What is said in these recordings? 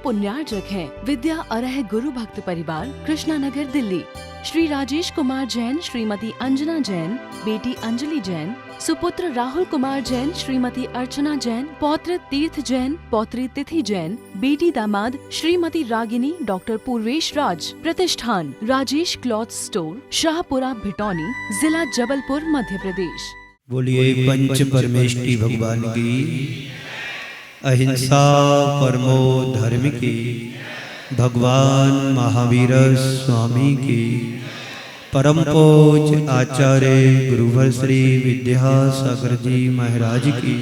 पुण्यार्जक हैं। विद्या अरह गुरु भक्त परिवार, कृष्णा नगर, दिल्ली। श्री राजेश कुमार जैन, श्रीमती अंजना जैन, बेटी अंजलि जैन, सुपुत्र राहुल कुमार जैन, श्रीमती अर्चना जैन, पौत्र तीर्थ जैन, पौत्री तिथि जैन, बेटी दामाद श्रीमती रागिनी, डॉक्टर पूर्वेश राज। प्रतिष्ठान राजेश क्लॉथ स्टोर, शाहपुरा, भिटौनी, जिला जबलपुर, मध्य प्रदेश। बोलिए पंच परमेष्टि भगवान की, अहिंसा परमो धर्म की, भगवान महावीर स्वामी की, परम पूज्य आचार्य गुरुवर श्री विद्यासागर जी महाराज की,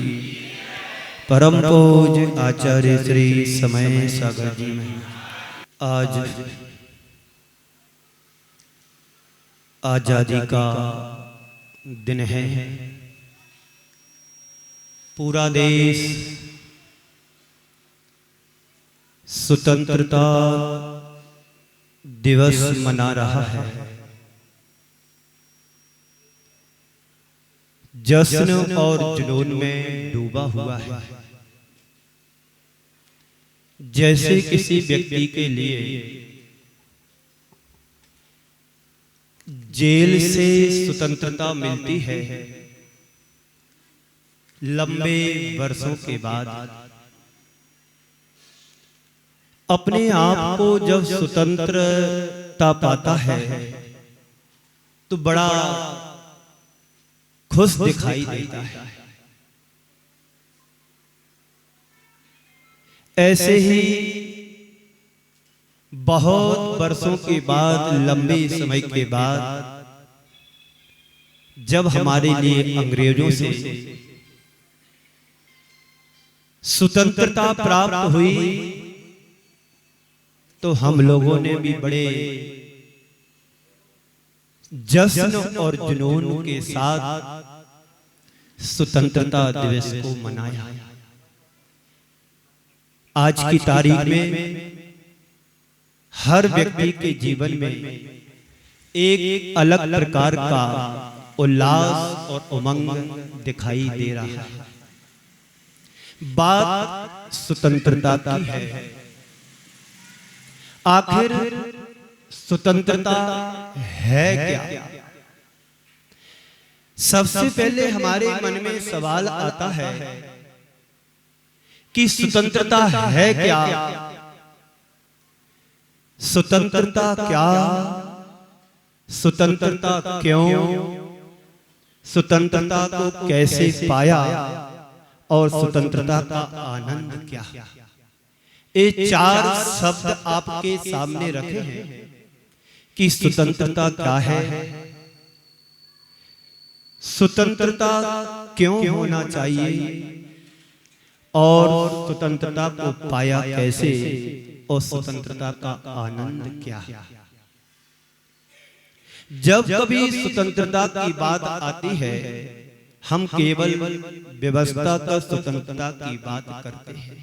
परम पूज्य आचार्य श्री समय सागर जी महाराज। आज आजादी का दिन है। पूरा देश स्वतंत्रता दिवस मना रहा है। जश्न और जुनून में डूबा हुआ है। जैसे किसी व्यक्ति के लिए जेल से स्वतंत्रता मिलती है लंबे वर्षों के बाद, अपने आप को जब स्वतंत्रता पाता है तो बड़ा खुश दिखाई देता है। ऐसे ही बहुत वर्षों के बाद, लंबे समय के बाद, जब हमारे लिए अंग्रेजों से स्वतंत्रता प्राप्त हुई तो हम लोगों ने भी बड़े जश्न और जुनून के साथ स्वतंत्रता दिवस को मनाया। आज की तारीख में हर व्यक्ति के जीवन में एक अलग प्रकार का उल्लास और उमंग दिखाई दे रहा है। बात स्वतंत्रता की है। आखिर स्वतंत्रता है क्या? सबसे पहले हमारे मन में सवाल आता है कि स्वतंत्रता है क्या? स्वतंत्रता क्या? स्वतंत्रता क्यों? स्वतंत्रता को कैसे पाया और स्वतंत्रता का आनंद क्या? ये चार शब्द आपके सामने रखे हैं कि स्वतंत्रता क्या है, स्वतंत्रता क्यों होना चाहिए और स्वतंत्रता को पाया कैसे और स्वतंत्रता का आनंद क्या है। जब कभी स्वतंत्रता की बात आती है हम केवल व्यवस्था का स्वतंत्रता की बात करते हैं।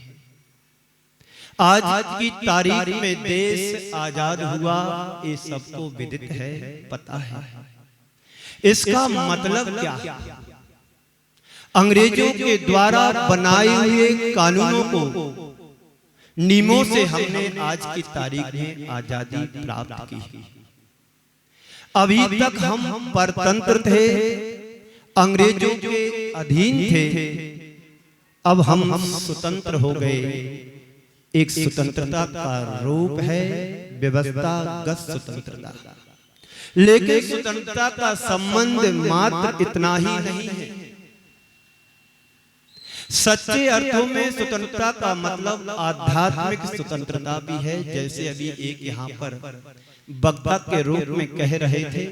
आज की तारीख में देश आजाद हुआ, ये सबको विदित है, पता है। इसका मतलब क्या? अंग्रेजों के द्वारा बनाए हुए कानूनों को, नियमों से हमने आज की तारीख में आजादी प्राप्त की। अभी तक हम परतंत्र थे, अंग्रेजों के अधीन थे, अब हम स्वतंत्र हो गए। एक स्वतंत्रता का रूप है व्यवस्थागत स्वतंत्रता, लेकिन स्वतंत्रता का संबंध मात्र इतना ही नहीं है। सच्चे अर्थों में स्वतंत्रता का मतलब आध्यात्मिक स्वतंत्रता भी है। जैसे अभी एक यहाँ पर वक्ता के रूप में कह रहे थे,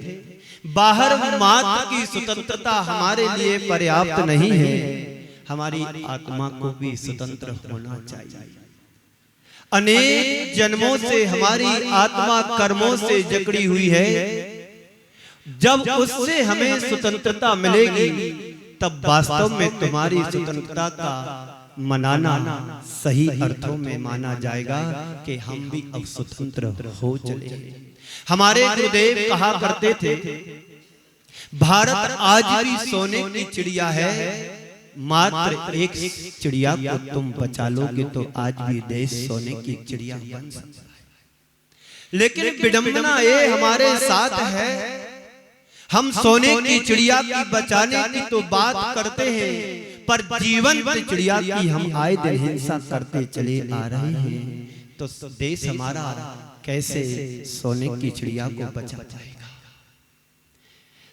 बाहर मात्र की स्वतंत्रता हमारे लिए पर्याप्त नहीं है, हमारी आत्मा को भी स्वतंत्र होना चाहिए। अनेक जन्मों से हमारी आत्मा कर्मों से जकड़ी हुई है। जब उससे हमें स्वतंत्रता मिलेगी तब वास्तव में तुम्हारी स्वतंत्रता का मनाना सही अर्थों में माना जाएगा कि हम भी अब स्वतंत्र हो चले। हमारे गुरुदेव कहा करते थे, भारत आज भी सोने की चिड़िया है, मात्र एक चिड़िया को तुम बचा लोगे तो आज भी देश सोने की चिड़िया बन सकता है। लेकिन विडंबना ये हमारे साथ है, हम सोने की चिड़िया की बचाने की तो बात करते हैं, पर जीवन की चिड़िया की हम आए दिन हिंसा करते चले आ रहे हैं। तो देश हमारा कैसे सोने की चिड़िया को बचा पाएगा?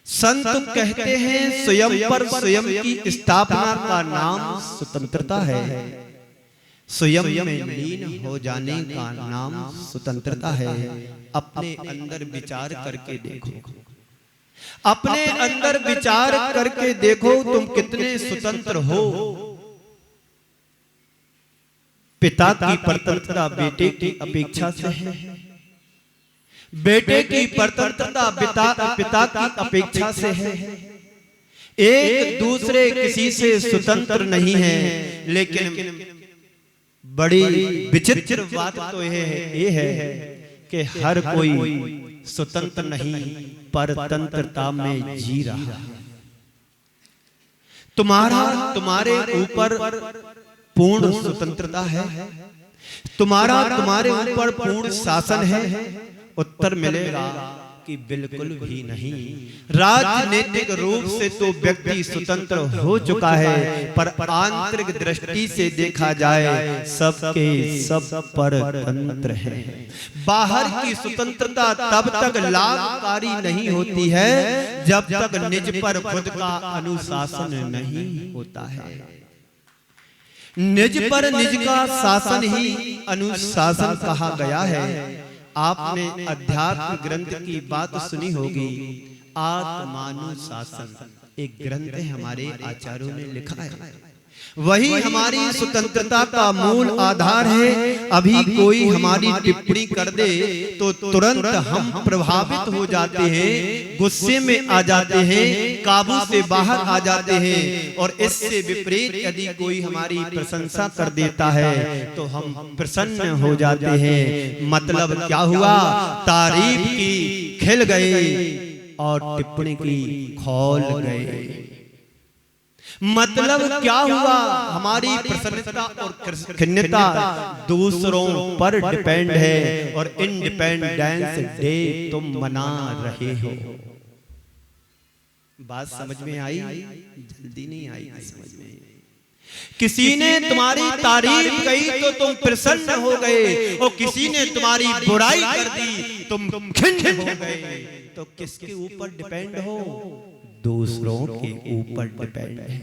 संत कहते हैं स्वयं पर स्वयं की स्थापना का नाम स्वतंत्रता है। स्वयं में लीन हो जाने का नाम स्वतंत्रता है। अपने अंदर विचार करके देखो, अपने अंदर विचार करके देखो तुम कितने स्वतंत्र हो। पिता की स्वतंत्रता बेटे की अपेक्षा से है, बेटे की स्वतंत्रता पिता की अपेक्षा से है। एक दूसरे किसी से स्वतंत्र नहीं है। लेकिन बड़ी विचित्र बात तो ये है कि हर कोई स्वतंत्र नहीं, परतंत्रता में जी रहा है। तुम्हारे ऊपर पूर्ण स्वतंत्रता है, तुम्हारे ऊपर पूर्ण शासन है। उत्तर मिलेगा कि बिल्कुल भी नहीं। राजनीतिक रूप से तो व्यक्ति स्वतंत्र हो चुका है, पर आंतरिक दृष्टि से देखा जाए सबके सब परतंत्र है। बाहर की स्वतंत्रता तब तक लाभकारी नहीं होती है जब तक निज पर खुद का अनुशासन नहीं होता है। निज पर निज का शासन ही अनुशासन कहा गया है। आपने अध्यात्म ग्रंथ की बात सुनी होगी, आत्मानुशासन एक ग्रंथ है, हमारे आचार्यों ने लिखा है। वही हमारी स्वतंत्रता का मूल आधार है। अभी कोई हमारी टिप्पणी कर दे तो तुरंत हम प्रभावित हो जाते हैं, गुस्से में आ जाते हैं, काबू से बाहर आ जाते हैं। और इससे विपरीत यदि कोई हमारी प्रशंसा कर देता है तो हम प्रसन्न हो जाते हैं। मतलब क्या हुआ? तारीफ की खिल गए और टिप्पणी की खौल गए। मतलब क्या हुआ? हमारी प्रसन्नता और खिन्नता दूसरों पर डिपेंड है और इंडिपेंडेंस डे तुम मना रहे हो। बात समझ में आई? जल्दी नहीं आई समझ में। किसी ने तुम्हारी तारीफ कही तो तुम प्रसन्न हो गए, और किसी ने तुम्हारी बुराई कर दी तुम खिन्न हो गए। तो किसके ऊपर डिपेंड हो? दूसरों के ऊपर डिपेंड है।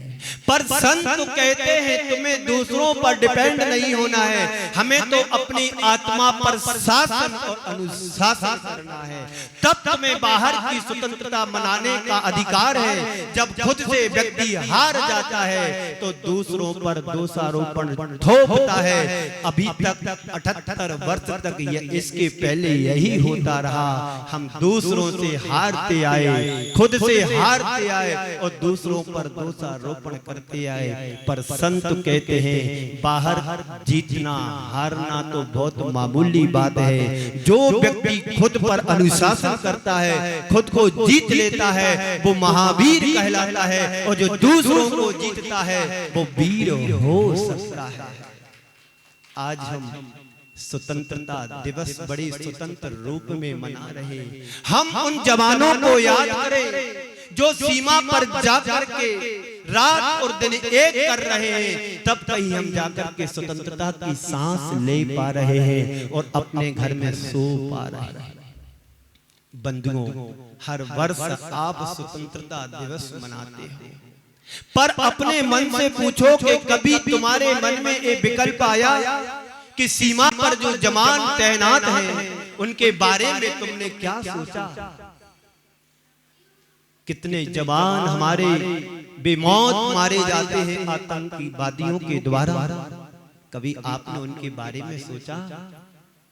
पर संत तो कहते हैं तुम्हें दूसरों पर डिपेंड नहीं होना है, हमें तो अपनी आत्मा पर शासन और अनुशासन करना है। तब तुम्हें बाहर की स्वतंत्रता मनाने का अधिकार है। जब खुद से व्यक्ति हार जाता है तो दूसरों पर दोषारोपण थोपता है। अभी तक 78 वर्ष तक इसके पहले यही होता रहा। हम दूसरों से हारते आए, खुद से हारते आए और दूसरों पर दोषारोपण करते आए। पर संत कहते हैं बाहर जीतना हारना तो बहुत मामूली बात है। जो व्यक्ति खुद पर अनुशासन करता है, खुद को जीत लेता है, वो महावीर कहलाता है। और जो दूसरों को जीतता है वो वीर हो सकता है। आज हम स्वतंत्रता दिवस बड़ी स्वतंत्र रूप में मना रहे हैं। हम उन जवानों को याद करें जो सीमा पर जाकर के रात और दिन एक कर रहे हैं। तब कहीं हम जाकर के स्वतंत्रता की सांस ले पा रहे हैं और अपने घर में सो पा रहे हैं। बंधुओं, हर वर्ष आप स्वतंत्रता दिवस मनाते हो, पर अपने मन से पूछो कि कभी तुम्हारे मन में एक विकल्प आया कि सीमा पर जो जवान तैनात हैं उनके बारे में तुमने क्या सोचा? कितने जवान हमारे बेमौत मारे जाते हैं आतंकवादियों के द्वारा। कभी आपने उनके बारे में सोचा?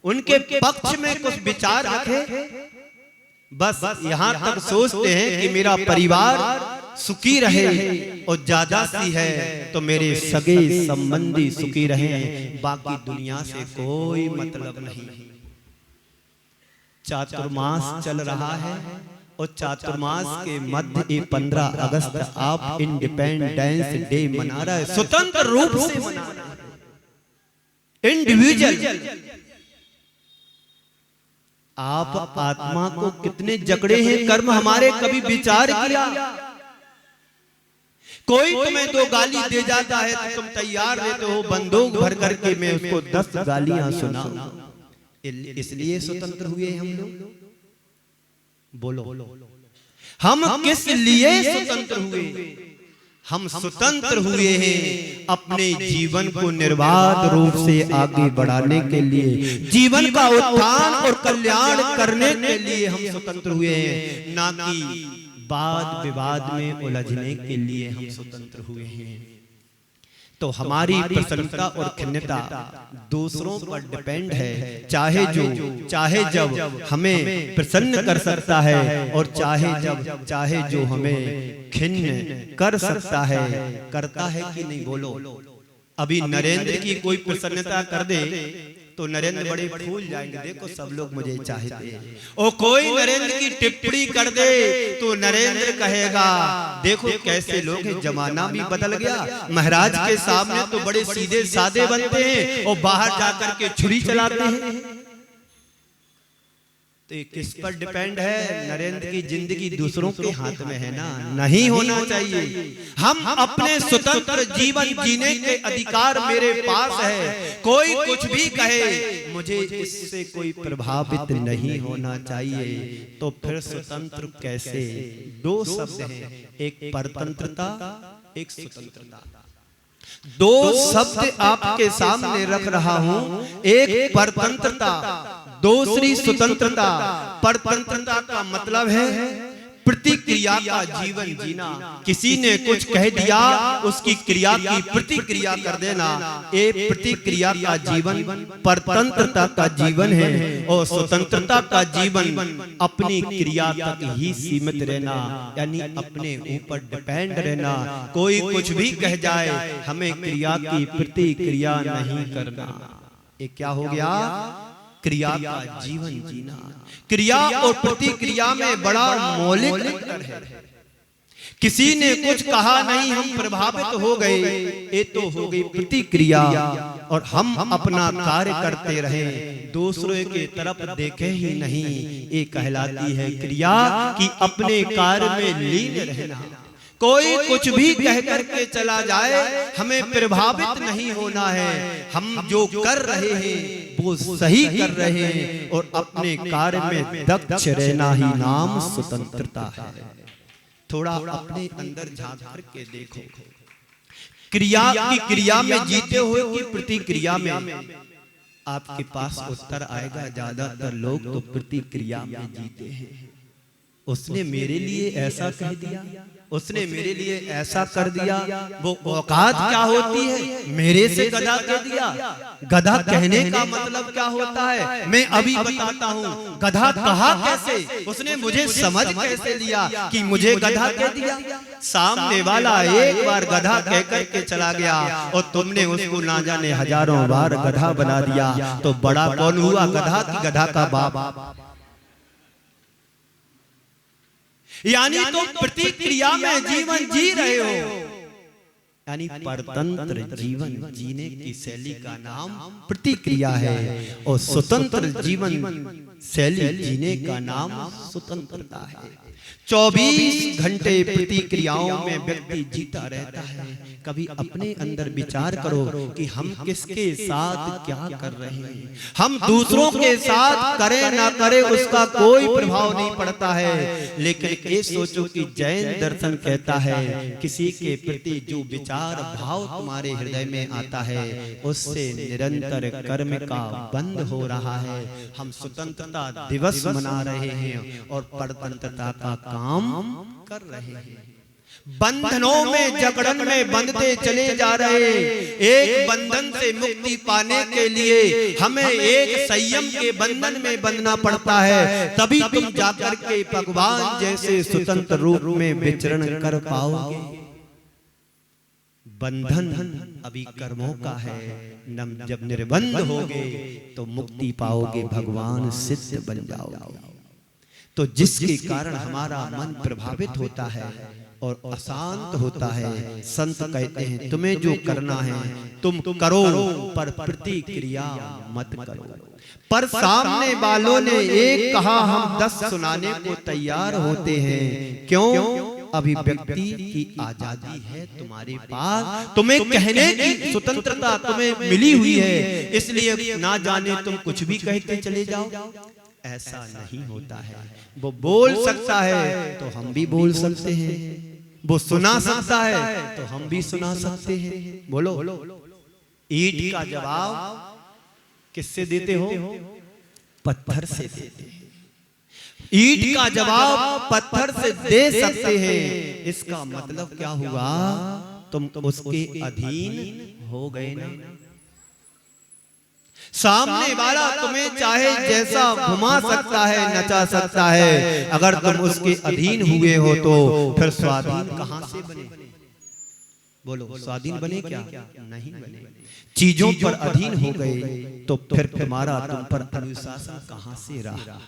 उनके पक्ष में कुछ विचार रखे? बस यहाँ तक सोचते हैं कि मेरा परिवार सुखी रहे और ज्यादा सी है तो मेरे सगे संबंधी सुखी रहे, बाकी दुनिया से कोई मतलब नहीं। चातुर्मास चल रहा है, और चातुर्मास के मध्य ये 15 अगस्त आप इंडिपेंडेंस डे मना रहे हैं, स्वतंत्र रूप से मना रहे हैं, इंडिविजुअल। आप आत्मा को कितने जकड़े हैं कर्म हमारे, कभी विचार किया? कोई तुम्हें 2 गाली दे जाता है तो तुम तैयार रहते हो बंदूक भर करके मैं उसको 10 गालियां सुनाऊं। इसलिए स्वतंत्र हुए हम लोग। बोलो हम किस लिए स्वतंत्र हुए? हम स्वतंत्र हुए हैं अपने जीवन को निर्बाध रूप से आगे बढ़ाने के लिए, जीवन का उत्थान और कल्याण करने के लिए हम स्वतंत्र हुए हैं, ना कि वाद विवाद में उलझने के लिए हम स्वतंत्र हुए हैं। तो हमारी प्रसन्नता और खिन्नता दूसरों पर डिपेंड है, चाहे जब हमें प्रसन्न कर सकता है और चाहे जो हमें खिन्न कर सकता है, करता है कि नहीं? बोलो। अभी नरेंद्र की कोई प्रसन्नता कर दे तो नरेंद्र बड़े फूल जाएंगे, देखो सब लोग मुझे चाहते हैं। और कोई नरेंद्र की टिप्पणी कर दे तो नरेंद्र कहेगा देखो कैसे लोग हैं, जमाना भी बदल गया। महाराज के सामने तो बड़े सीधे सादे बनते हैं और बाहर जाकर के छुरी चलाते हैं। तो किस पर डिपेंड है? नरेंद्र की जिंदगी दूसरों के हाथ में है ना, नहीं होना चाहिए। हम अपने स्वतंत्र जीवन जीने के अधिकार मेरे पास है, कोई कुछ भी कहे मुझे इससे कोई प्रभावित नहीं होना चाहिए। तो फिर स्वतंत्र कैसे? 2 शब्द हैं, एक परतंत्रता, एक स्वतंत्रता। 2 शब्द आपके सामने रख रहा हूं, एक परतंत्रता, दूसरी स्वतंत्रता। परतंत्रता का मतलब है प्रतिक्रिया का जीवन जीना। किसी ने कुछ कह दिया, उसकी क्रिया की प्रतिक्रिया कर देना, ये प्रतिक्रिया का जीवन परतंत्रता का जीवन है। और स्वतंत्रता का जीवन अपनी क्रिया तक ही सीमित रहना, यानी अपने ऊपर डिपेंड रहना। कोई कुछ भी कह जाए, हमें क्रिया की प्रतिक्रिया नहीं करना। ये क्या हो गया? क्रिया का जीवन जीना। क्रिया और प्रतिक्रिया में बड़ा मौलिक अंतर है। किसी ने कुछ कहा नहीं, हम प्रभावित हो गए, ये तो हो गई प्रतिक्रिया। और हम अपना कार्य करते रहे, दूसरों के तरफ देखे ही नहीं, ये कहलाती है क्रिया कि अपने कार्य में लीन रहना। कोई कुछ भी कह करके चला जाए, हमें प्रभावित नहीं होना है। हम जो कर रहे हैं वो सही कर रहे हैं और अपने कार्य में दक्ष रहना ही नाम स्वतंत्रता है। थोड़ा अपने अंदर झांक करके देखो, क्रिया में जीते हुए की प्रतिक्रिया में आपके पास उत्तर आएगा। ज्यादातर लोग तो प्रतिक्रिया में जीते हैं। उसने मेरे लिए ऐसा कह दिया, उसने मेरे लिए ऐसा कर दिया। वो औकात क्या होती है? मेरे से गधा कह दिया। गधा कहने का मतलब क्या होता है मैं अभी बताता हूँ। गधा कहा कैसे, उसने मुझे समझ कैसे लिया कि मुझे गधा कह दिया। सामने वाला एक बार गधा कह करके चला गया और तुमने उसको ना जाने हजारों बार गधा बना दिया, तो बड़ा कौन हुआ, गधा की गधा का बाप? यानी तुम प्रतिक्रिया में जीवन जी रहे हो, यानी परतंत्र जीवन जीने की शैली का नाम प्रतिक्रिया है और स्वतंत्र जीवन शैली जीने का नाम स्वतंत्रता है। 24 घंटे प्रतिक्रियाओं में व्यक्ति जीता रहता है। कभी अपने अंदर विचार करो कि हम किसके साथ क्या कर रहे हैं। हम दूसरों के साथ करें ना करें उसका कोई प्रभाव नहीं पड़ता है, लेकिन ये सोचो कि जैन दर्शन कहता है किसी के प्रति जो विचार भाव तुम्हारे हृदय में आता है उससे निरंतर कर्म का बंध हो रहा है। हम स्वतंत्रता दिवस मना रहे हैं और परतंत्रता का काम कर रहे हैं। बंधनों में जकड़न में बंधते चले जा रहे। एक बंधन से मुक्ति पाने के लिए हमें एक संयम के बंधन में बंधना पड़ता है, तभी तुम जाकर के भगवान जैसे स्वतंत्र रूप में विचरण कर पाओगे। बंधन अभी कर्मों का है, जब निर्बंध होगे तो मुक्ति पाओगे, भगवान सिद्ध बन जाओगे। तो जिसके कारण हमारा मन प्रभावित होता है और अशांत होता है। संत कहते हैं तुम्हें जो करना है तुम करो, पर प्रतिक्रिया मत करो। पर सामने वालों ने एक कहा, हम 10 सुनाने को तैयार होते हैं। क्यों? अभिव्यक्ति की आजादी है तुम्हारे पास, तुम्हें कहने की स्वतंत्रता तुम्हें मिली हुई है, इसलिए ना जाने तुम कुछ भी कहते चले जाओ। ऐसा नहीं होता है। वो बोल सकता है तो हम भी बोल सकते हैं, वो सुना सकता है तो हम भी सुना सकते हैं। बोलो, ईंट का जवाब किससे देते हो? पत्थर से देते हैं। ईंट का जवाब पत्थर से दे सकते हैं। इसका मतलब क्या हुआ? तुम उसके अधीन हो गए ना। सामने वाला तुम्हें चाहे जैसा घुमा सकता है, नचा सकता है, अगर तुम उसके अधीन हुए हो तो फिर स्वाधीन कहां से बने? बोलो, स्वाधीन बने क्या? नहीं बने। चीजों पर अधीन हो गए तो फिर तुम्हारा तुम पर अनुशासन कहां से रहा?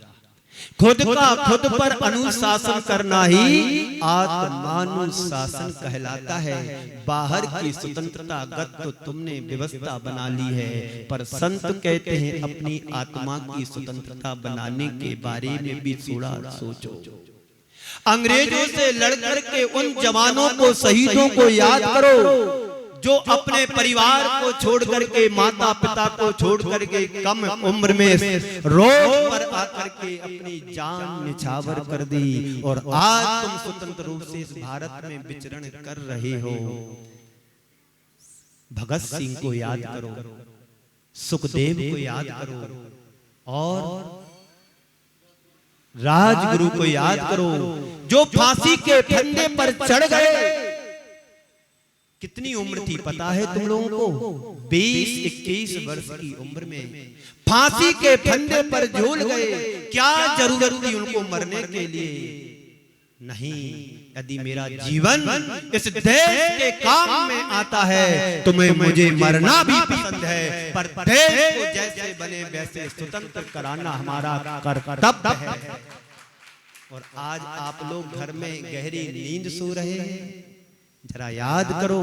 खुद का खुद पर अनुशासन करना ही आत्मानुशासन कहलाता है। बाहर की स्वतंत्रता गत तो तुमने व्यवस्था बना ली है, पर संत कहते हैं अपनी आत्मा की स्वतंत्रता बनाने के बारे में भी थोड़ा सोचो। अंग्रेजों से लड़कर के उन जवानों को, शहीदों को याद करो जो अपने परिवार को छोड़ करके, माता पिता को छोड़ करके कम उम्र में रोड पर आकर के अपनी जान निछावर कर दी, और आज तुम स्वतंत्र रूप से इस भारत में विचरण कर रहे हो। भगत सिंह को याद करो, सुखदेव को याद करो, और राजगुरु को याद करो जो फांसी के फंदे पर चढ़ गए। कितनी उम्र थी पता है तुम लोगों को? 20-21 वर्ष की उम्र में फांसी के फंदे पर झूल गए। क्या जरूरत थी उनको मरने के लिए? नहीं। यदि मेरा जीवन इस देश के काम में आता है तो मुझे मरना भी पसंद है, पर देश को जैसे बने वैसे स्वतंत्र कराना हमारा कर्तव्य है। और आज आप लोग घर में गहरी नींद सो रहे हैं। जरा याद करो,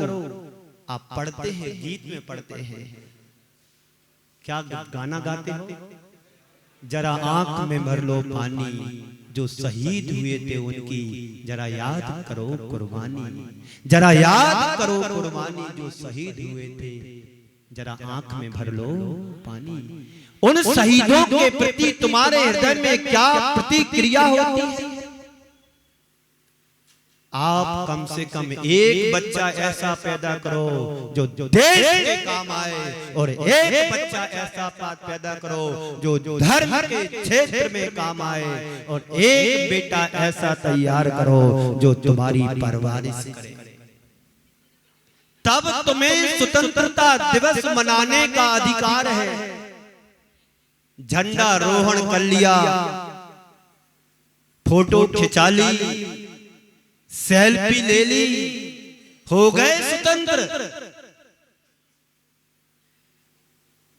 आप पढ़ते हैं, गीत में पढ़ते हैं, क्या गाना गाते हो? जरा आंख में भर लो पानी, जो शहीद हुए थे उनकी जरा याद करो कुर्बानी। जरा याद करो कुर्बानी जो शहीद हुए थे, जरा आंख में भर लो पानी। उन शहीदों के प्रति तुम्हारे हृदय में क्या प्रतिक्रिया होती है? आप कम से कम एक बच्चा ऐसा पैदा करो जो देश के काम आए, और एक बच्चा ऐसा पैदा करो जो धर्म के क्षेत्र में काम आए, और एक बेटा ऐसा तैयार करो जो तुम्हारी परवरिश करे। तब तुम्हें स्वतंत्रता दिवस मनाने का अधिकार है। झंडा रोहण कर लिया, फोटो खिंचा ली, सेल्फी ले ली, हो गए स्वतंत्र।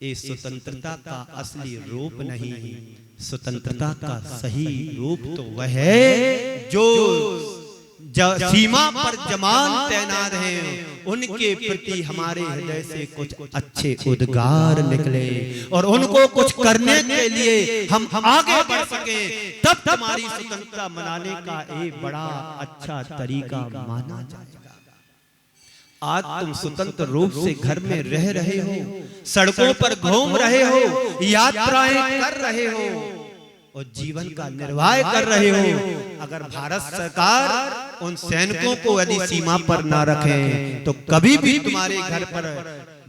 ये स्वतंत्रता का असली रूप नहीं। स्वतंत्रता का सही रूप तो वह है जो सीमा पर जवान तैनात हैं, उनके प्रति हमारे हृदय से कुछ अच्छे उद्गार निकले और उनको कुछ करने के लिए हम आगे बढ़ सके। तब हमारी स्वतंत्रता मनाने का एक बड़ा अच्छा तरीका माना जाएगा। आज तुम स्वतंत्र रूप से घर में रह रहे हो, सड़कों पर घूम रहे हो, यात्राएं कर रहे हो और जीवन का निर्वाह कर रहे हो। अगर भारत सरकार उन सैनिकों को यदि सीमा पर ना रखें तो कभी भी तुम्हारे घर पर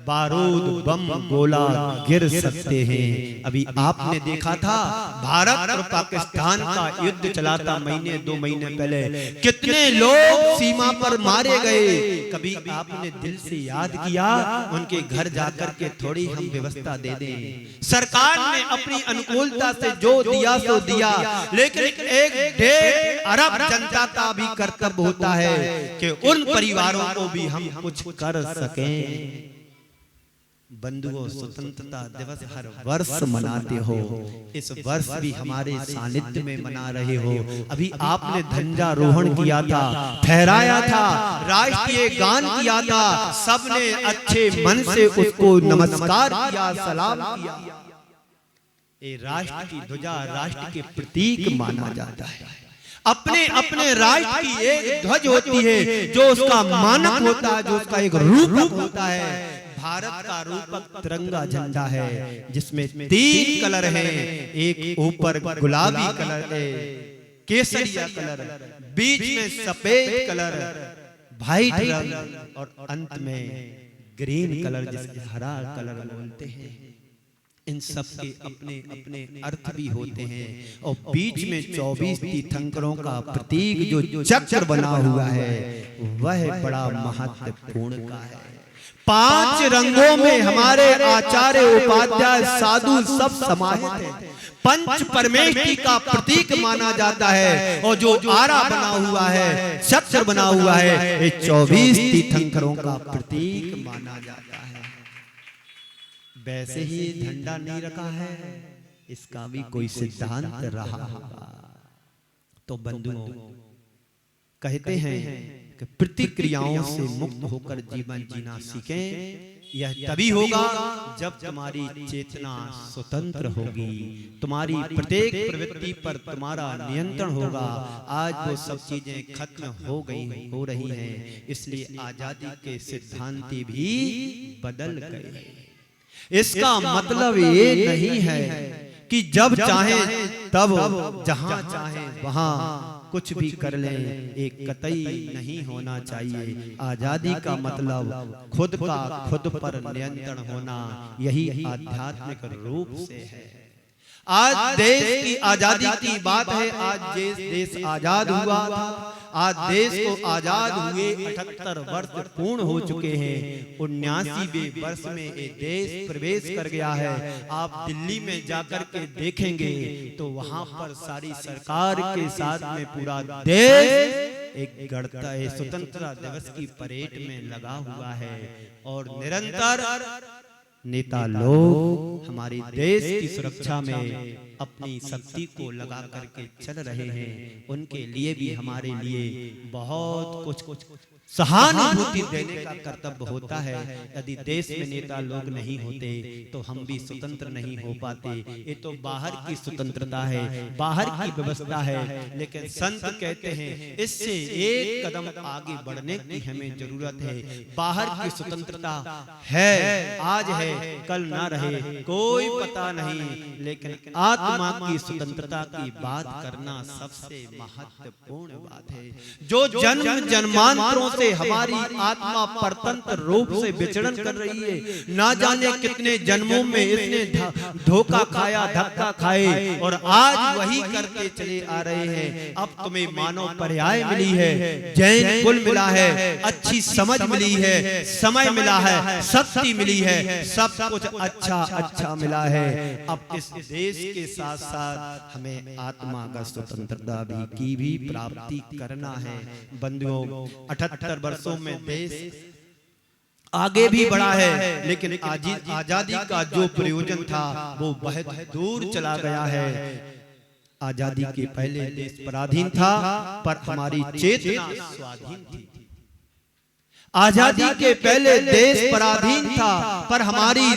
बारूद, बम, गोला गिर सकते हैं। अभी आपने देखा था भारत और पाकिस्तान का युद्ध चला था महीने 2 महीने पहले, कितने लोग सीमा पर मारे गए। कभी आपने दिल से याद किया उनके घर जाकर के थोड़ी हम व्यवस्था दे दें? सरकार ने अपनी अनुकूलता से जो दिया सो दिया, लेकिन 1.5 अरब जनता का भी कर्तव्य होता है कि उन परिवारों को भी हम कुछ कर सकें। बंधुओं, स्वतंत्रता दिवस हर वर्ष मनाते हो, इस वर्ष भी हमारे सानिध्य में मना रहे हो। अभी आपने ध्वजारोहण किया था, फहराया था, राष्ट्रीय गान किया था, सबने अच्छे मन से उसको नमस्कार किया, सलाम किया। ये राष्ट्र की ध्वजा राष्ट्र के प्रतीक माना जाता है। अपने अपने राष्ट्र की एक ध्वज होती है जो उसका मानक होता है, जो उसका एक रूप होता है। भारत का रूपक तिरंगा झंडा है जिसमें 3 कलर हैं, एक ऊपर गुलाबी कलर है, केसरिया कलर, बीच में सफेद कलर, व्हाइट रंग और अंत में ग्रीन कलर जिसे हरा कलर बोलते हैं। इन सब के अपने अपने अर्थ भी होते हैं और बीच में 24 तीर्थंकरों का प्रतीक जो चक्र बना हुआ है वह बड़ा महत्वपूर्ण का है। 5 रंगों में हमारे आचार्य, उपाध्याय, साधु सब समाहित हैं। पंच परमेष्टि का प्रतीक माना जाता है और जो आरा बना हुआ है, चक्र बना हुआ है, ये 24 तीर्थंकरों का प्रतीक माना जाता है। वैसे ही झंडा नहीं रखा है, इसका भी कोई सिद्धांत रहा होगा। तो बंधुओं, कहते हैं कि प्रतिक्रियाओं से मुक्त होकर जीवन जीना सीखें। यह तभी होगा जब तुम्हारी चेतना स्वतंत्र होगी, तुम्हारी प्रत्येक प्रवृत्ति पर तुम्हारा नियंत्रण होगा। आज वो सब चीजें खत्म हो रही हैं, इसलिए आजादी के सिद्धांत भी बदल गए। इसका मतलब ये नहीं है कि जब चाहे तब, जहां चाहे वहां कुछ भी कर लें, एक कतई नहीं होना चाहिए। आजादी का मतलब खुद का खुद पर नियंत्रण होना, यही आध्यात्मिक रूप से है। आज देश की आजादी की बात है। आज देश आजाद हुआ था। आज देश को आजाद हुए 78 वर्ष पूर्ण हो चुके हैं। 79वें वर्ष में ये देश प्रवेश कर गया है। आप दिल्ली में जाकर के देखेंगे तो वहां पर सारी सरकार के साथ में पूरा देश एक गणता है, स्वतंत्रता दिवस की परेड में लगा हुआ है और निरंतर नेता लोग हमारे देश की सुरक्षा में अपनी शक्ति को लगा करके चल रहे हैं। उनके लिए भी हमारे लिए बहुत कुछ सहानुभूति देने का कर्तव्य होता है। यदि देश में नेता लोग नहीं होते तो हम भी स्वतंत्र नहीं हो पाते। ये तो बाहर की स्वतंत्रता है, बाहर की व्यवस्था है, लेकिन संत कहते हैं इससे एक कदम आगे बढ़ने की हमें जरूरत है। बाहर की स्वतंत्रता है, आज है कल ना रहे, कोई पता नहीं, लेकिन आत्मा की स्वतंत्रता की बात करना सबसे महत्वपूर्ण बात है। जो जन्म जन्मांतरों से हमारी आत्मा परतंत्र रूप से विचरण कर रही है, ना जाने कितने जन्मों में इसने धोखा खाया, धक्का खाए और आज वही करके चले आ रहे हैं। अब तुम्हें मानव पर्याय मिली है, जैन कुल मिला है, अच्छी समझ मिली है, समय मिला है, शक्ति मिली है, सब कुछ अच्छा मिला है। अब इस देश के साथ साथ हमें आत्मा का स्वतंत्रता की भी प्राप्ति करना है। बंधुओं, 78 वर्षों में देश आगे भी बढ़ा है, लेकिन आजादी का जो प्रयोजन था वो बहुत दूर चला गया है। आजादी के पहले देश पराधीन था, पर हमारी चेतना स्वाधीन थी। आजादी के पहले देश पराधीन था, पर हमारी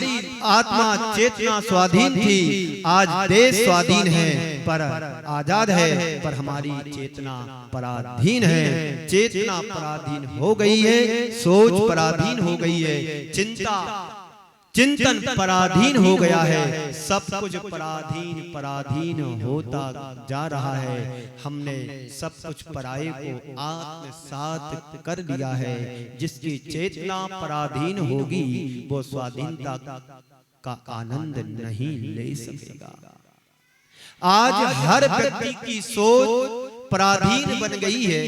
आत्मा चेतना स्वाधीन थी। आज देश स्वाधीन है पर आजाद है, पर हमारी चेतना पराधीन है। चेतना पराधीन हो गई है, सोच पराधीन हो गई है, चिंतन पराधीन हो गया है। सब कुछ पराधीन होता जा रहा है। हमने सब कुछ पराये को आत्मसात कर लिया है। जिसकी चेतना पराधीन होगी वो स्वाधीनता का आनंद नहीं ले सकेगा। आज हर व्यक्ति की सोच पराधीन बन गई है,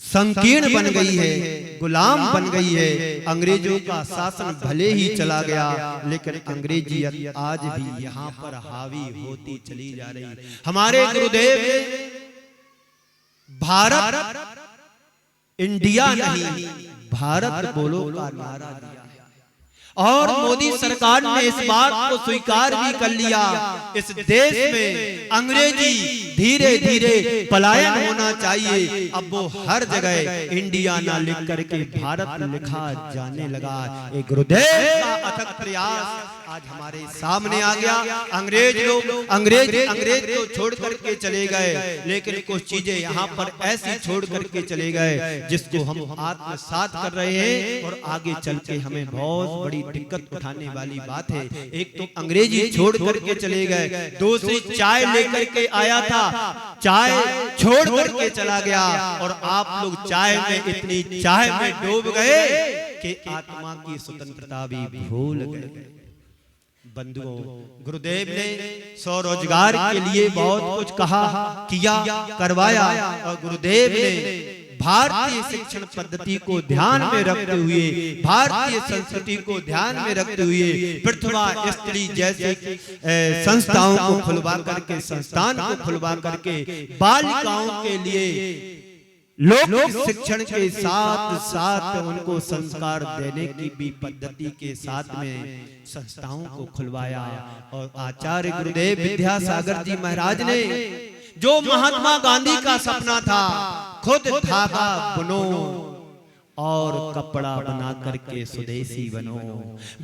संकीर्ण बन गई है, गुलाम बन गई है। अंग्रेजों का शासन भले ही चला गया, लेकिन अंग्रेजियत आज भी यहाँ पर हावी होती चली जा रही। हमारे गुरुदेव भारत इंडिया नहीं, भारत बोलो का नारा दिया है। और मोदी सरकार ने इस बात को स्वीकार भी कर लिया, इस देश में अंग्रेजी धीरे धीरे पलायन होना चाहिए। अब वो हर जगह इंडिया ना लिख करके भारत लिखा जाने लगा। एक गुरुदेव का अथक प्रयास आज हमारे सामने आ गया। अंग्रेज को छोड़ करके चले गए, लेकिन कुछ चीजें यहाँ पर ऐसी छोड़ करके चले गए जिसको हम आत्मसात कर रहे हैं और आगे चल के हमें बहुत बड़ी दिक्कत उठाने वाली बात है। एक तो अंग्रेजी छोड़ करके चले गए, दूसरी चाय लेकर के आया था, चाय छोड़ करके चला गया और आप लोग चाय में इतनी चाय में डूब गए कि आत्मा की स्वतंत्रता भी भूल गए। बंधुओं, गुरुदेव ने स्वरोजगार के लिए बहुत कुछ कहा, किया, करवाया और गुरुदेव ने भारतीय शिक्षण पद्धति को ध्यान में रखते हुए, भारतीय संस्कृति को ध्यान में रखते हुए प्रतिभा स्त्री जैसे संस्थाओं को खुलवा करके, संस्थान को खुलवा करके बालिकाओं के लिए लोक शिक्षण के साथ साथ उनको संस्कार देने की भी पद्धति के साथ में संस्थाओं को खुलवाया। और आचार्य गुरुदेव विद्यासागर जी महाराज ने जो महात्मा गांधी का सपना था, खुद धागा बुनो और कपड़ा बना करके स्वदेशी बनो,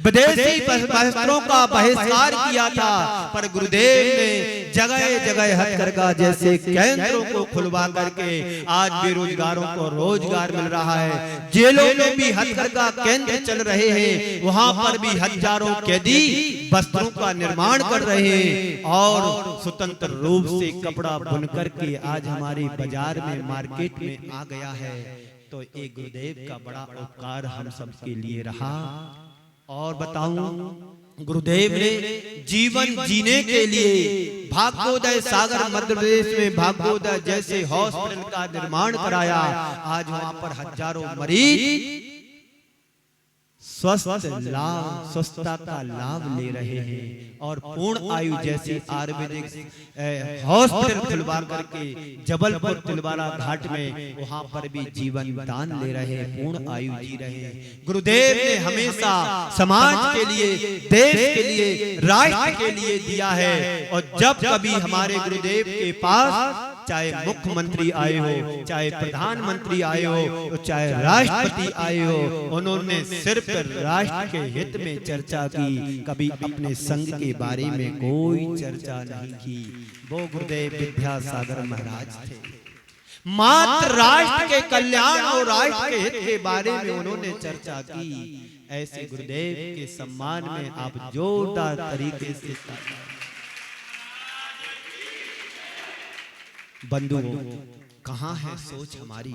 विदेशी वस्त्रों का बहिष्कार किया था, पर गुरुदेव ने जगह जगह हथकरघा जैसे केंद्रों को खुलवा करके आज बेरोजगारों को रोजगार मिल रहा है। जेलों में भी हथकरघा केंद्र चल रहे हैं, वहां पर भी हजारों कैदी वस्त्रों का निर्माण कर रहे हैं और स्वतंत्र रूप से कपड़ा बुन करके आज हमारे बाजार में, मार्केट में आ गया है। तो एक गुरुदेव का बड़ा उपकार हम सबके लिए रहा। और बताऊं, गुरुदेव ने जीवन जीने के लिए भाग्योदय सागर मध्य प्रदेश में भाग्योदय जैसे हॉस्पिटल का निर्माण कराया। आज वहां पर हजारों मरीज स्वस्थता का लाभ ले रहे हैं और पूर्ण आयु जैसी आयुर्वेदिक हॉस्पिटल खुलवा करके जबलपुर तिलवारा घाट में वहां पर भी जीवन दान ले रहे हैं, पूर्ण आयु जी रहे हैं। गुरुदेव ने हमेशा समाज के लिए, देश के लिए, राष्ट्र के लिए दिया है। और जब कभी हमारे गुरुदेव के पास चाहे मुख्यमंत्री आए हो, चाहे प्रधानमंत्री आए हो, चाहे राष्ट्रपति आए हो, उन्होंने सिर्फ राष्ट्र के हित में चर्चा की, कभी अपने संघ के बारे में कोई चर्चा नहीं की। वो गुरुदेव विद्यासागर महाराज थे। मात्र राष्ट्र के कल्याण और राष्ट्र के हित के बारे में उन्होंने चर्चा की। ऐसे गुरुदेव के सम्मान में आप जोरदार तरीके से बंधुओं, कहाँ है सोच हमारी?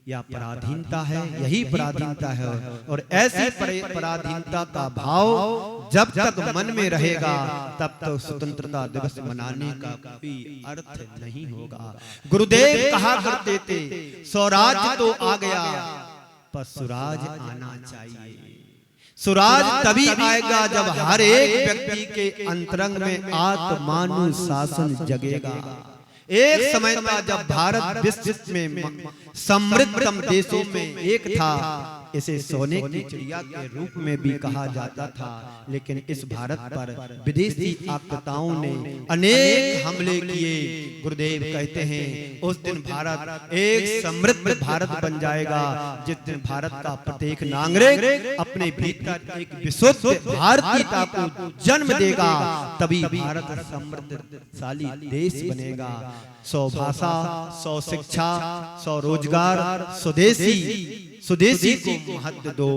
या पराधीनता है? यही पराधीनता है। और ऐसी पराधीनता का भाव जब तक मन में रहेगा तब तक स्वतंत्रता दिवस मनाने का कोई अर्थ नहीं होगा। गुरुदेव कहा करते थे, स्वराज तो आ गया पर सुराज आना चाहिए। सुराज तभी आएगा जब हर एक व्यक्ति के अंतरंग में आत्मानुशासन जगेगा। एक समय था जब भारत विश्व में समृद्धतम देशों में एक था। इसे सोने की चिड़िया के रूप में भी कहा जाता था। लेकिन इस भारत पर विदेशी आक्रांताओं ने अनेक हमले किए। गुरुदेव कहते हैं उस दिन भारत एक समृद्ध भारत बन जाएगा जिस दिन भारत का प्रत्येक नागरिक अपने भीतर एक विशुद्ध भारतीयता को जन्म देगा, तभी भारत समृद्धशाली देश बनेगा। 100 भाषा, 100 शिक्षा, 100 रोजगार, स्वदेशी को महत्व दो,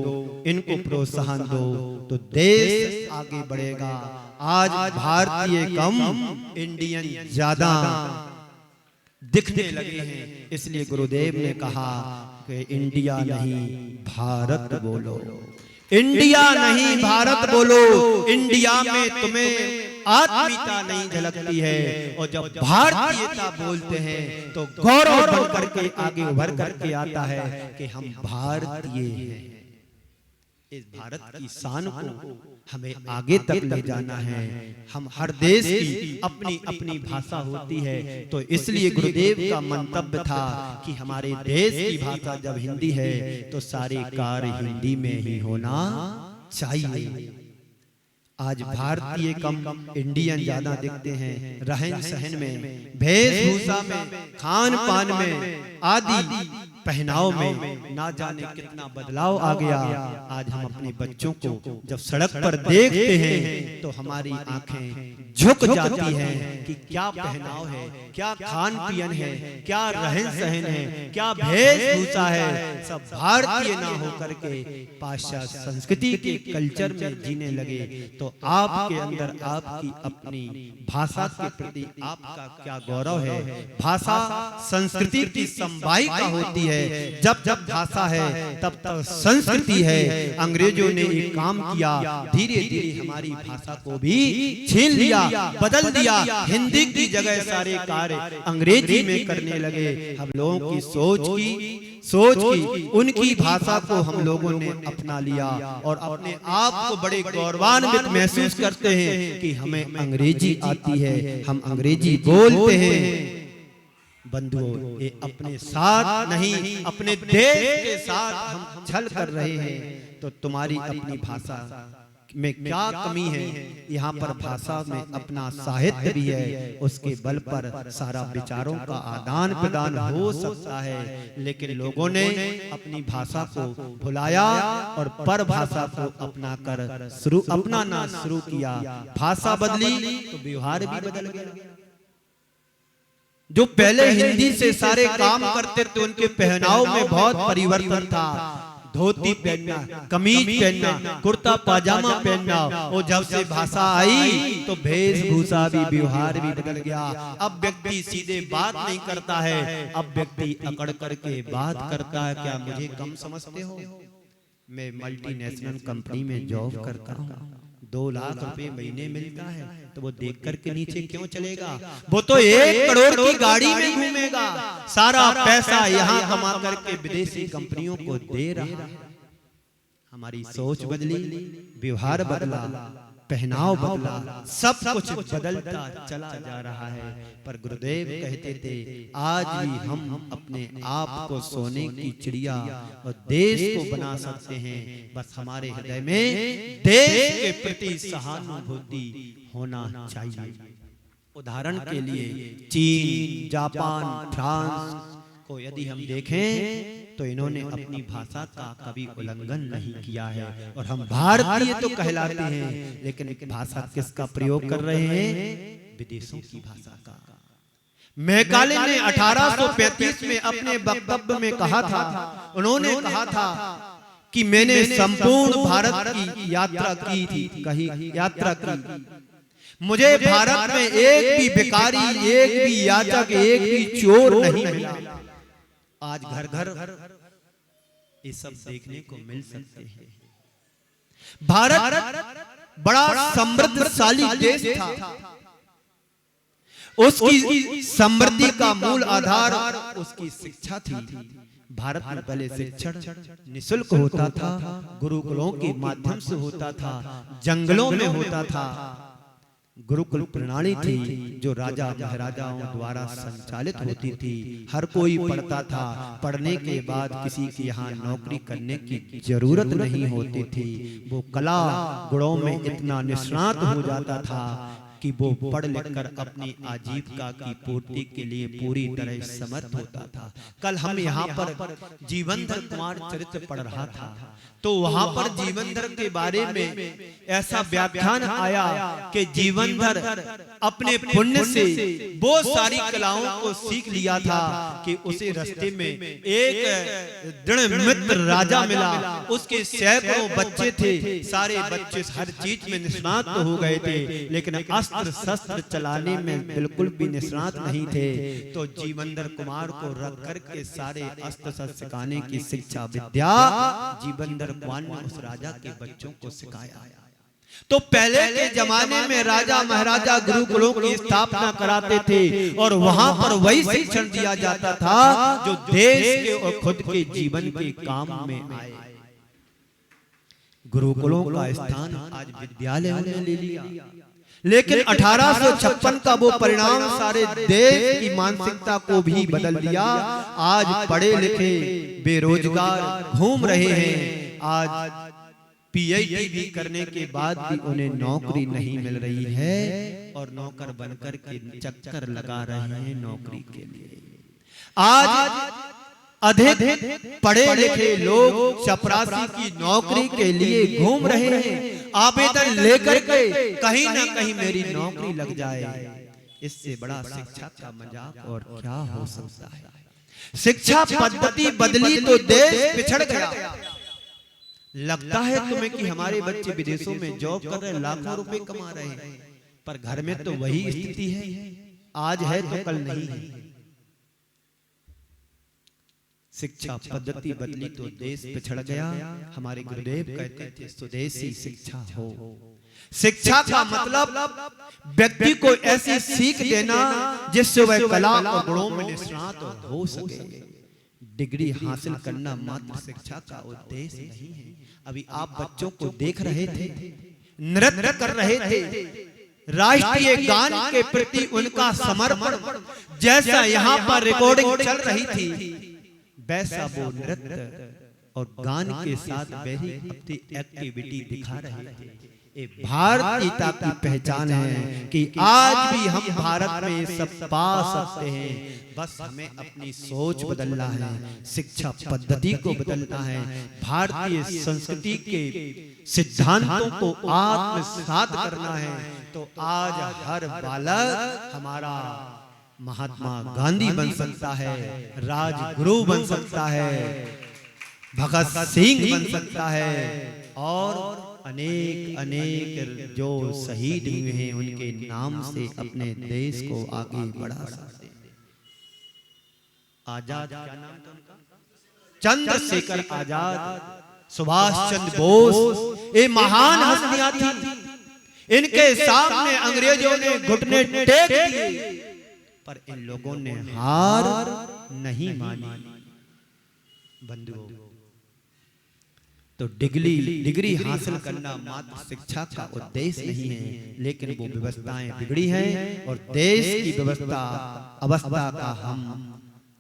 इनको प्रोत्साहन दो तो देश आगे बढ़ेगा। आज भारतीय कम, इंडियन ज्यादा दिखने लगे हैं। इसलिए गुरुदेव ने कहा कि इंडिया नहीं भारत बोलो, इंडिया नहीं भारत बोलो। इंडिया में तुम्हें आत्मीयता नहीं झलकती है और जब भारतीयता बोलते हैं तो गौरव बन करके आगे उभर करके आता है कि हम भारतीय हैं। इस भारत की शान को हमें आगे तक ले जाना है। हम हर देश की अपनी अपनी भाषा होती है, तो इसलिए गुरुदेव का मंतव्य था कि हमारे देश की भाषा जब हिंदी है तो सारे कार्य हिंदी में ही होना चाहिए। आज भारतीय कम इंडियन ज्यादा दिखते हैं, रहन सहन में, वेशभूषा में, खान पान में, आदि पहनाव में ना जाने कितना बदलाव आ गया। आज हम अपने बच्चों को जब सड़क पर देखते हैं तो हमारी आंखें झुक जाती हैं कि क्या पहनाव है, क्या खान पियन है, क्या रहन सहन है, क्या वेशभूषा है। सब भारतीय ना होकर के पाश्चात्य संस्कृति के कल्चर में जीने लगे। तो आपके अंदर आपकी अपनी भाषा के प्रति आपका क्या गौरव है। भाषा संस्कृति की संवाहिका होती है। जब जब भाषा है तब तक संस्कृति है। अंग्रेजों ने एक काम किया, धीरे धीरे हमारी भाषा को भी छीन लिया, बदल दिया। हिंदी की जगह सारे कार्य अंग्रेजी में करने लगे। हम लोगों की सोच की उनकी भाषा को हम लोगों ने अपना लिया और अपने आप को बड़े गौरवान्वित महसूस करते हैं कि हमें अंग्रेजी आती है, हम अंग्रेजी बोलते हैं। बंधुओं, ये अपने साथ नहीं अपने देश के साथ हम छल कर रहे हैं। तो तुम्हारी अपनी भाषा में क्या कमी है। यहाँ पर भाषा में अपना साहित्य भी है, उसके बल पर सारा विचारों का आदान प्रदान हो सकता है। लेकिन लोगों ने अपनी भाषा को भुलाया और पर भाषा को अपना कर अपनाना शुरू किया। भाषा बदली तो व्यवहार भी बदल गया। जो पहले हिंदी से सारे काम करते थे उनके पहनाव में बहुत परिवर्तन था। धोती पहनना, कमीज पहनना, कुर्ता पाजामा पहनना। और जब से भाषा आई तो वेशभूषा भी, व्यवहार भी बदल गया। अब व्यक्ति सीधे बात नहीं करता है, अब व्यक्ति अकड़ करके बात करता है। क्या मुझे कम समझते हो? मैं मल्टीनेशनल कंपनी में जॉब करता हूँ, 2 लाख रुपए महीने मिलता है, तो वो देख करके नीचे क्यों चलेगा? वो तो 1 करोड़ की गाड़ी में घूमेगा। सारा पैसा यहाँ कमा करके विदेशी कंपनियों को दे रहा है। हमारी सोच बदली, व्यवहार बदला, पहनाव बदला, सब कुछ बदलता चला जा रहा है। पर गुरुदेव कहते थे आज भी हम अपने आप को सोने की चिड़िया और देश को बना सकते हैं। बस हमारे हृदय में देश के प्रति सहानुभूति होना चाहिए। उदाहरण के लिए चीन, जापान, फ्रांस को यदि हम देखें तो इन्होंने अपनी भाषा का कभी उल्लंघन नहीं किया है। और हम भारतीय तो कहलाते हैं, लेकिन भाषा किसका प्रयोग कर रहे हैं? विदेशों की भाषा का। मैकाले ने 1835 में अपने वक्तव्य में कहा था, उन्होंने कहा था कि मैंने संपूर्ण भारत की यात्रा की थी, मुझे भारत में एक भी भिखारी, एक भी याचक, एक भी चोर नहीं मिला। आज घर घर ये सब देखने को मिल सकते हैं। भारत बड़ा समृद्धशाली देश था। उसकी समृद्धि का मूल आधार उसकी शिक्षा थी। भारत में पहले शिक्षण निःशुल्क होता था, गुरुकुलों के माध्यम से होता था, जंगलों में होता था। गुरुकुल प्रणाली थी जो राजा महाराजाओं द्वारा संचालित होती थी। हर कोई पढ़ता था, पढ़ने के बाद किसी के यहाँ नौकरी करने की जरूरत नहीं होती थी। वो कला गुणों में इतना निष्णात हो जाता था कि वो पढ़ लिख कर अपनी आजीविका की पूर्ति के लिए पूरी तरह समर्थ होता था। कल हम यहाँ पर जीवनधर कुमार चरित्र पढ़ रहा था, तो वहां पर जीवनधर के बारे में ऐसा व्याख्यान आया कि जीवनधर अपने पुण्य से बहुत सारी कलाओं को सीख लिया था कि उसे रास्ते में एक दृढ़ मित्र राजा मिला। उसके सैकड़ों बच्चे थे, सारे बच्चे हर चीज में निष्णात तो हो गए थे, लेकिन अस्त्र शस्त्र चलाने में बिल्कुल भी निष्णात नहीं थे। तो जीवनधर कुमार को रख करके सारे अस्त्र शस्त्र सिखाने की शिक्षा विद्या जीवनधर कुमार ने उस राजा के बच्चों को सिखाया। तो पहले के जमाने में राजा महाराजा गुरुकुलों की स्थापना कराते थे और वहां पर वही शिक्षण दिया जाता था जो देश के और खुद के जीवन के काम में आए। गुरुकुलों का स्थान आज विद्यालयों ने ले लिया, लेकिन 1856 का वो परिणाम सारे देश की मानसिकता को भी बदल दिया। आज पढ़े लिखे बेरोजगार घूम रहे हैं। आज पीएचडी भी करने के बाद भी उन्हें नौकरी नहीं मिल रही है और नौकर बनकर के चक्कर लगा रहे हैं नौकरी के लिए। आज अधिक पढ़े लिखे लोग चपरासी की नौकरी के लिए घूम रहे हैं, आवेदन लेकर के कहीं ना कहीं मेरी नौकरी लग जाए। इससे बड़ा शिक्षा का मजाक और क्या हो सकता है। शिक्षा पद्धति बदली तो देश पिछड़ गया। लगता है तुम्हें कि हमारे बच्चे विदेशों में जॉब कर रहे हैं, लाखों रुपए कमा रहे हैं, पर घर में तो वही स्थिति है, आज है तो कल नहीं है। शिक्षा पद्धति बदली तो देश पिछड़ गया। हमारे गुरुदेव कहते थे स्वदेशी शिक्षा हो। शिक्षा का मतलब व्यक्ति को ऐसी सीख देना जिससे वह कला और गुणों में निष्णात हो सके। डिग्री हासिल करना मात्र शिक्षा का उद्देश्य नहीं है। अभी आप बच्चों को देख रहे थे, नृत्य कर रहे थे, राष्ट्रीय गान के प्रति उनका समर्पण जैसा यहाँ पर रिकॉर्डिंग चल रही थी, वैसा वो नृत्य और गान के साथ वही अपनी एक्टिविटी दिखा रहे थे। ये भारतीयता की पहचान है कि आज भी हम भारत में सब पा सकते हैं। बस हमें अपनी सोच बदलना है, शिक्षा पद्धति को बदलना है, भारतीय संस्कृति के सिद्धांतों को आत्मसात करना है। तो आज हर बालक हमारा महात्मा गांधी बन सकता है, राजगुरु बन सकता है, भगत सिंह बन सकता है और अनेक अनेक जो शहीद हुए हैं उनके नाम से अपने देश को आगे बढ़ा सकते हैं। आजाद क्या नाम था उनका? चंद्रशेखर आजाद, सुभाष चंद्र बोस, ये महान हस्तियां थी। इनके सामने अंग्रेजों ने घुटने टेक दिए, पर इन लोगों ने हार नहीं मानी। बंधुओं, तो डिग्री हासिल करना मात्र शिक्षा का उद्देश्य नहीं है, लेकिन वो व्यवस्थाएं बिगड़ी हैं और देश की अवस्था का हम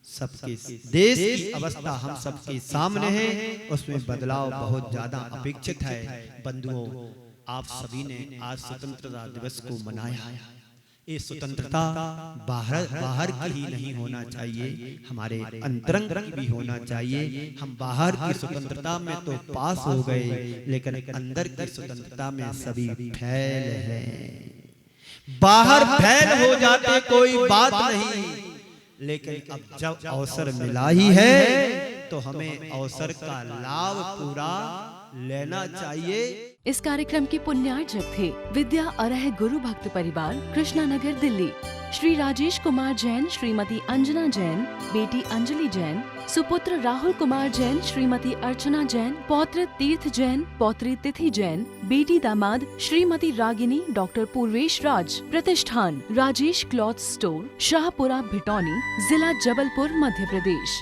सबके देश की अवस्था हम सबके सामने है। उसमें बदलाव बहुत ज्यादा अपेक्षित है। बंधुओं, आप सभी ने आज स्वतंत्रता दिवस को मनाया। ये स्वतंत्रता बाहर की ही नहीं होना चाहिए, हमारे अंतरंग की भी होना चाहिए। हम बाहर की स्वतंत्रता में तो पास हो गए, लेकिन अंदर की स्वतंत्रता में सभी फैल हैं। बाहर फैल हो जाते कोई बात नहीं, लेकिन अब जब अवसर मिला ही है तो हमें अवसर का लाभ पूरा लेना चाहिए। इस कार्यक्रम के पुण्यार्जक थे विद्या अरह गुरु भक्त परिवार, कृष्णा नगर, दिल्ली। श्री राजेश कुमार जैन, श्रीमती अंजना जैन, बेटी अंजलि जैन, सुपुत्र राहुल कुमार जैन, श्रीमती अर्चना जैन, पौत्र तीर्थ जैन, पौत्री तिथि जैन, बेटी दामाद श्रीमती रागिनी, डॉक्टर पूर्वेश राज। प्रतिष्ठान राजेश क्लॉथ स्टोर, शाहपुरा, भिटौनी, जिला जबलपुर, मध्य प्रदेश।